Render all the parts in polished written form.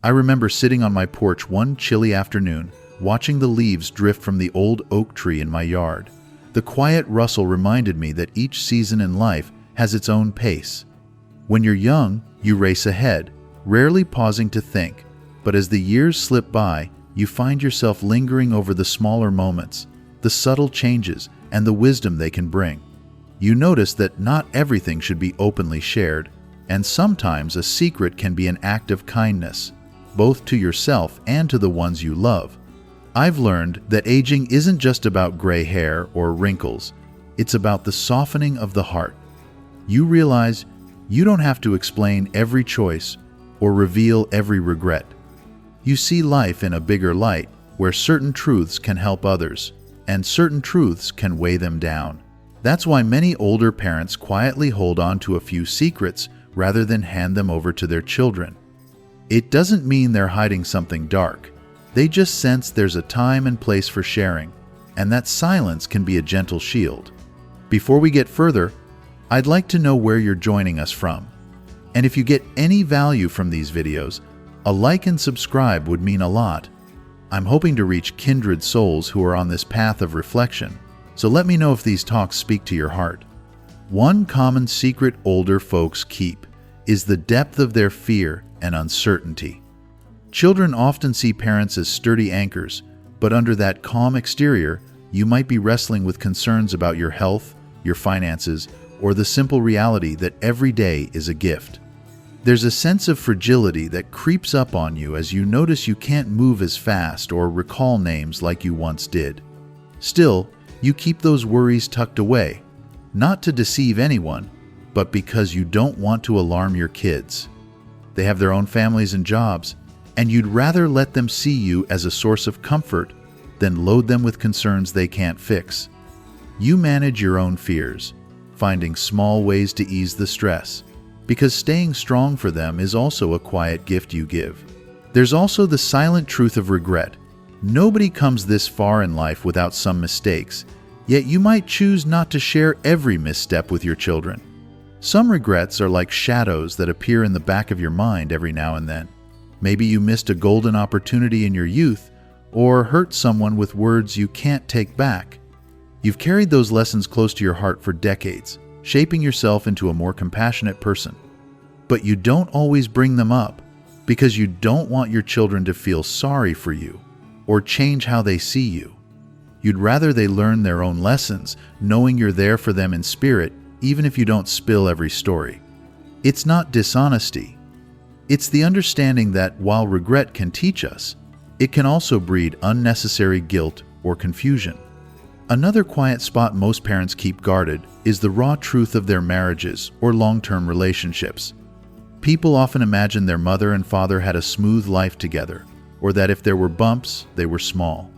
I remember sitting on my porch one chilly afternoon, watching the leaves drift from the old oak tree in my yard. The quiet rustle reminded me that each season in life has its own pace. When you're young, you race ahead, rarely pausing to think, but as the years slip by, you find yourself lingering over the smaller moments, the subtle changes, and the wisdom they can bring. You notice that not everything should be openly shared, and sometimes a secret can be an act of kindness, both to yourself and to the ones you love. I've learned that aging isn't just about gray hair or wrinkles, it's about the softening of the heart. You realize you don't have to explain every choice or reveal every regret. You see life in a bigger light, where certain truths can help others, and certain truths can weigh them down. That's why many older parents quietly hold on to a few secrets rather than hand them over to their children. It doesn't mean they're hiding something dark. They just sense there's a time and place for sharing, and that silence can be a gentle shield. Before we get further, I'd like to know where you're joining us from. And if you get any value from these videos, a like and subscribe would mean a lot. I'm hoping to reach kindred souls who are on this path of reflection, so let me know if these talks speak to your heart. One common secret older folks keep is the depth of their fear and uncertainty. Children often see parents as sturdy anchors, but under that calm exterior, you might be wrestling with concerns about your health, your finances, or the simple reality that every day is a gift. There's a sense of fragility that creeps up on you as you notice you can't move as fast or recall names like you once did. Still, you keep those worries tucked away, not to deceive anyone, but because you don't want to alarm your kids. They have their own families and jobs, and you'd rather let them see you as a source of comfort than load them with concerns they can't fix. You manage your own fears, finding small ways to ease the stress, because staying strong for them is also a quiet gift you give. There's also the silent truth of regret. Nobody comes this far in life without some mistakes, yet you might choose not to share every misstep with your children. Some regrets are like shadows that appear in the back of your mind every now and then. Maybe you missed a golden opportunity in your youth, or hurt someone with words you can't take back. You've carried those lessons close to your heart for decades, shaping yourself into a more compassionate person. But you don't always bring them up, because you don't want your children to feel sorry for you, or change how they see you. You'd rather they learn their own lessons, knowing you're there for them in spirit, even if you don't spill every story. It's not dishonesty. It's the understanding that while regret can teach us, it can also breed unnecessary guilt or confusion. Another quiet spot most parents keep guarded is the raw truth of their marriages or long-term relationships. People often imagine their mother and father had a smooth life together, or that if there were bumps, they were small.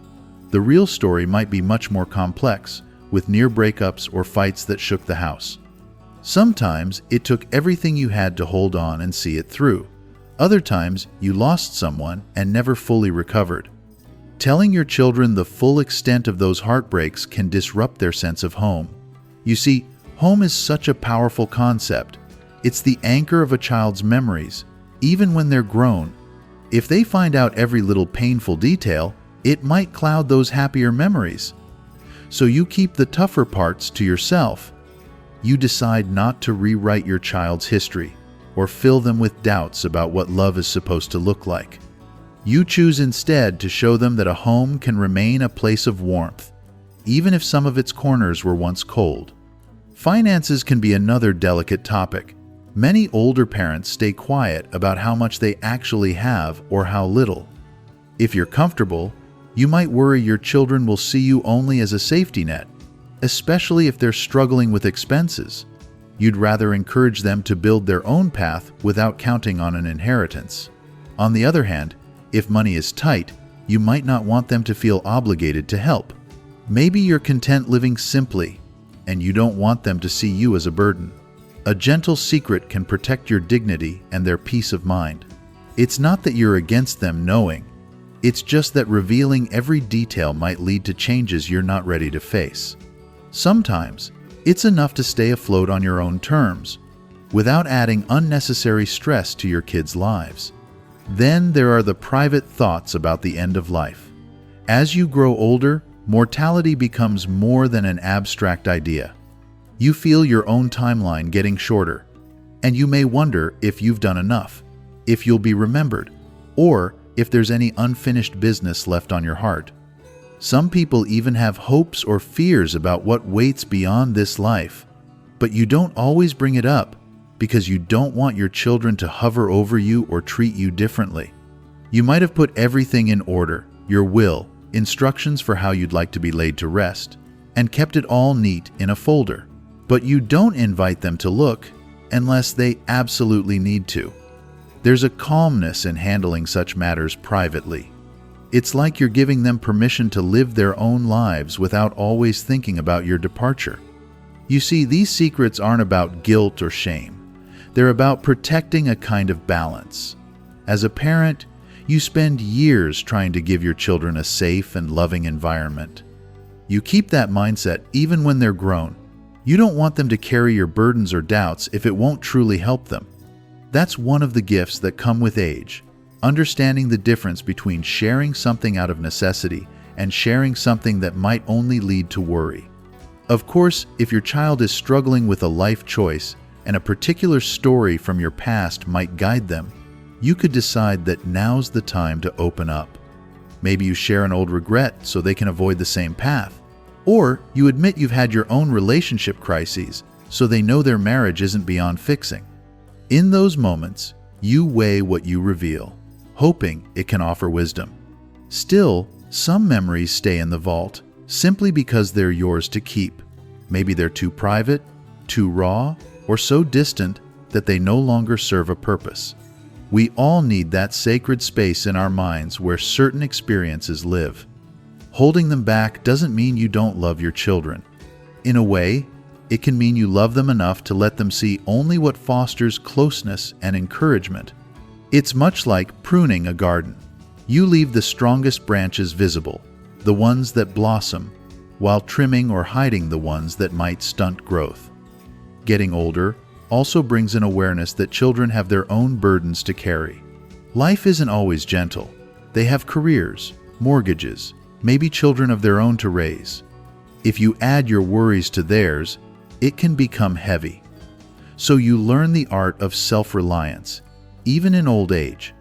The real story might be much more complex, with near breakups or fights that shook the house. Sometimes it took everything you had to hold on and see it through. Other times you lost someone and never fully recovered. Telling your children the full extent of those heartbreaks can disrupt their sense of home. You see, home is such a powerful concept. It's the anchor of a child's memories, even when they're grown. If they find out every little painful detail, it might cloud those happier memories. So you keep the tougher parts to yourself. You decide not to rewrite your child's history or fill them with doubts about what love is supposed to look like. You choose instead to show them that a home can remain a place of warmth, even if some of its corners were once cold. Finances can be another delicate topic. Many older parents stay quiet about how much they actually have or how little. If you're comfortable, you might worry your children will see you only as a safety net, especially if they're struggling with expenses. You'd rather encourage them to build their own path without counting on an inheritance. On the other hand, if money is tight, you might not want them to feel obligated to help. Maybe you're content living simply, and you don't want them to see you as a burden. A gentle secret can protect your dignity and their peace of mind. It's not that you're against them knowing. It's just that revealing every detail might lead to changes you're not ready to face. Sometimes, it's enough to stay afloat on your own terms, without adding unnecessary stress to your kids' lives. Then there are the private thoughts about the end of life. As you grow older, mortality becomes more than an abstract idea. You feel your own timeline getting shorter, and you may wonder if you've done enough, if you'll be remembered, or if there's any unfinished business left on your heart. Some people even have hopes or fears about what waits beyond this life, but you don't always bring it up because you don't want your children to hover over you or treat you differently. You might have put everything in order, your will, instructions for how you'd like to be laid to rest, and kept it all neat in a folder. But you don't invite them to look unless they absolutely need to. There's a calmness in handling such matters privately. It's like you're giving them permission to live their own lives without always thinking about your departure. You see, these secrets aren't about guilt or shame. They're about protecting a kind of balance. As a parent, you spend years trying to give your children a safe and loving environment. You keep that mindset even when they're grown. You don't want them to carry your burdens or doubts if it won't truly help them. That's one of the gifts that come with age, understanding the difference between sharing something out of necessity and sharing something that might only lead to worry. Of course, if your child is struggling with a life choice and a particular story from your past might guide them, you could decide that now's the time to open up. Maybe you share an old regret so they can avoid the same path. Or you admit you've had your own relationship crises so they know their marriage isn't beyond fixing. In those moments, you weigh what you reveal, hoping it can offer wisdom. Still, some memories stay in the vault simply because they're yours to keep. Maybe they're too private, too raw, or so distant that they no longer serve a purpose. We all need that sacred space in our minds where certain experiences live. Holding them back doesn't mean you don't love your children. In a way, it can mean you love them enough to let them see only what fosters closeness and encouragement. It's much like pruning a garden. You leave the strongest branches visible, the ones that blossom, while trimming or hiding the ones that might stunt growth. Getting older also brings an awareness that children have their own burdens to carry. Life isn't always gentle. They have careers, mortgages, maybe children of their own to raise. If you add your worries to theirs, it can become heavy. So you learn the art of self-reliance, even in old age.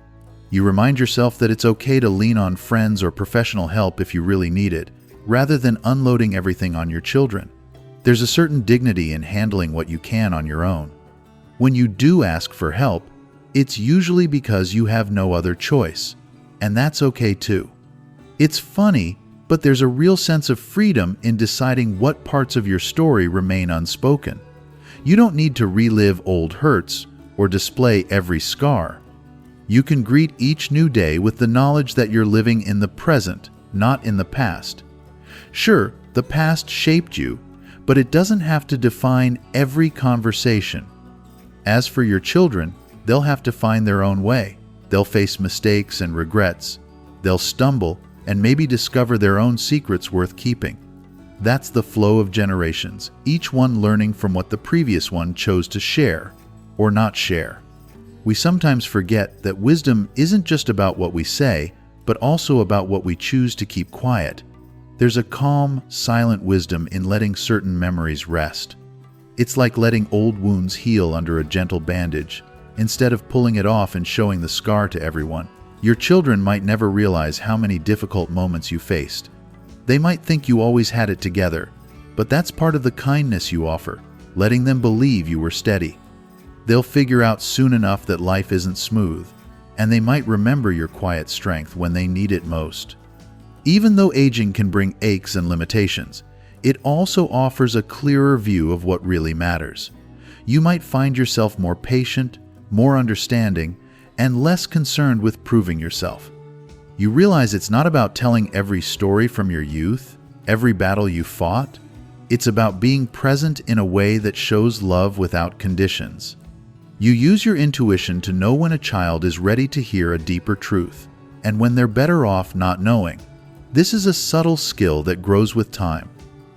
You remind yourself that it's okay to lean on friends or professional help if you really need it, rather than unloading everything on your children. There's a certain dignity in handling what you can on your own. When you do ask for help, it's usually because you have no other choice, and that's okay too. It's funny, but there's a real sense of freedom in deciding what parts of your story remain unspoken. You don't need to relive old hurts or display every scar. You can greet each new day with the knowledge that you're living in the present, not in the past. Sure, the past shaped you, but it doesn't have to define every conversation. As for your children, they'll have to find their own way. They'll face mistakes and regrets. They'll stumble and maybe discover their own secrets worth keeping. That's the flow of generations, each one learning from what the previous one chose to share or not share. We sometimes forget that wisdom isn't just about what we say, but also about what we choose to keep quiet. There's a calm, silent wisdom in letting certain memories rest. It's like letting old wounds heal under a gentle bandage, instead of pulling it off and showing the scar to everyone. Your children might never realize how many difficult moments you faced. They might think you always had it together, but that's part of the kindness you offer, letting them believe you were steady. They'll figure out soon enough that life isn't smooth, and they might remember your quiet strength when they need it most. Even though aging can bring aches and limitations, it also offers a clearer view of what really matters. You might find yourself more patient, more understanding, and less concerned with proving yourself. You realize it's not about telling every story from your youth, every battle you fought. It's about being present in a way that shows love without conditions. You use your intuition to know when a child is ready to hear a deeper truth, and when they're better off not knowing. This is a subtle skill that grows with time.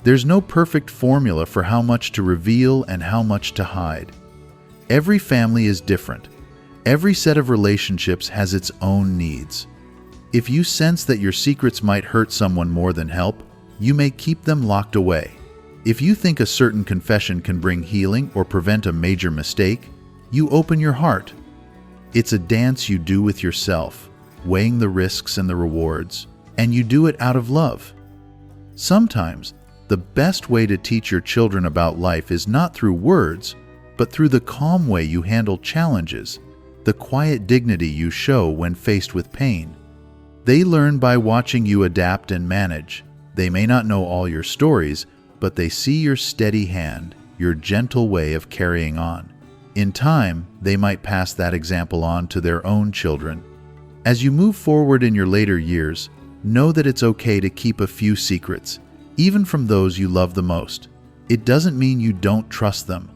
There's no perfect formula for how much to reveal and how much to hide. Every family is different, Every set of relationships has its own needs. If you sense that your secrets might hurt someone more than help, you may keep them locked away. If you think a certain confession can bring healing or prevent a major mistake, you open your heart. It's a dance you do with yourself, weighing the risks and the rewards, and you do it out of love. Sometimes, the best way to teach your children about life is not through words, but through the calm way you handle challenges, the quiet dignity you show when faced with pain. They learn by watching you adapt and manage. They may not know all your stories, but they see your steady hand, your gentle way of carrying on. In time, they might pass that example on to their own children. As you move forward in your later years, know that it's okay to keep a few secrets, even from those you love the most. It doesn't mean you don't trust them.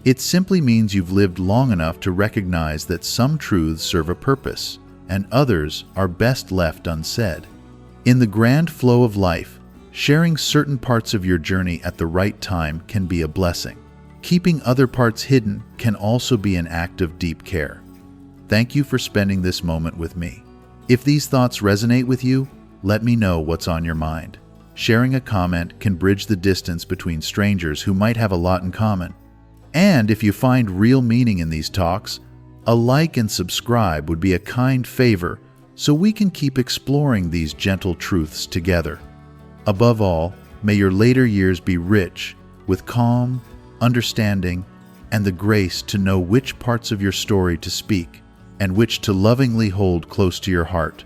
It simply means you've lived long enough to recognize that some truths serve a purpose, and others are best left unsaid. In the grand flow of life, sharing certain parts of your journey at the right time can be a blessing. Keeping other parts hidden can also be an act of deep care. Thank you for spending this moment with me. If these thoughts resonate with you, let me know what's on your mind. Sharing a comment can bridge the distance between strangers who might have a lot in common. And if you find real meaning in these talks, a like and subscribe would be a kind favor so we can keep exploring these gentle truths together. Above all, may your later years be rich with calm, understanding, and the grace to know which parts of your story to speak and which to lovingly hold close to your heart.